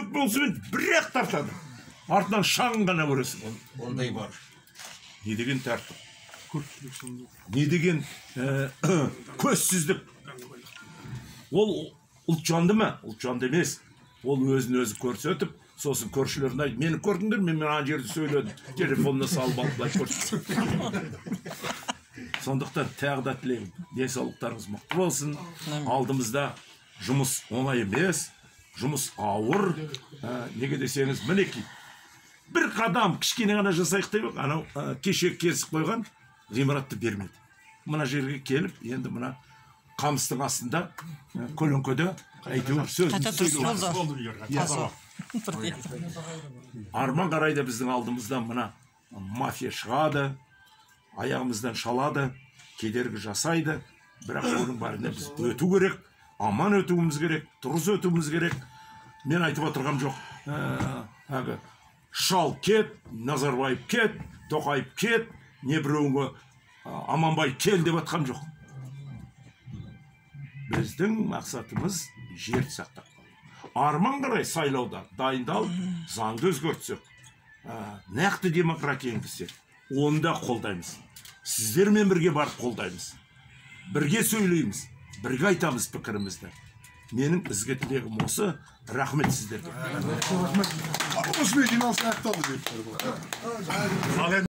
Көмек болсымен бір-ақ тартады. Артынан шағын ғана көресің. Ондай бар. Не деген тәртіп? Не деген көзсіздік? Ол ұлтжанды ма? Ұлтжанды емес. Ол өзін-өзі көрсетіп, сосын көршілеріне айтып, мені көрдіңдер, мен ана жерде сөйледім, телефонына салып алып былай көрсетіп. Сондықтан тағы да тілеймін, денсаулықтарыңыз мықты болсын. Алдымызда жұмыс оңай емес, жұмыс ауыр. Неге десеңіз, мінекей, бір қадам кішкене ғана жасайық деп, анау кеше кесіп қойған ғимаратты бермеді. Мына жерге келіп, енді мына қамыстың астында, көлеңкеде әйтеуір сөзін сөйлеу. Арман қарайда біздің алдымызда мына мафия шығады, аяғымыздан шалады, кедергі жасайды. Бірақ оның барында біз өту керек, аман өтуіміз керек, дұрыс өтуіміз керек. Мен айтып отырғам жоқ. Шал кет, Назарбаев кет, Тоқаев кет, не біреуіңе Аманбай кел деп атқам жоқ. Біздің мақсатымыз жерді сақтап. Арман қарай сайлауда дайындалып, заңды өзгертсек, нақты демократия енгізсек, оны да қолдаймыз. Сіздермен бірге барып қолдаймыз. Бірге сөйлейміз, бірге айтамыз пікірімізді. Менің ізгі тілегім осы. Рахмет сіздерге. Рахмет. Осымен жиналыс аяқталды деп.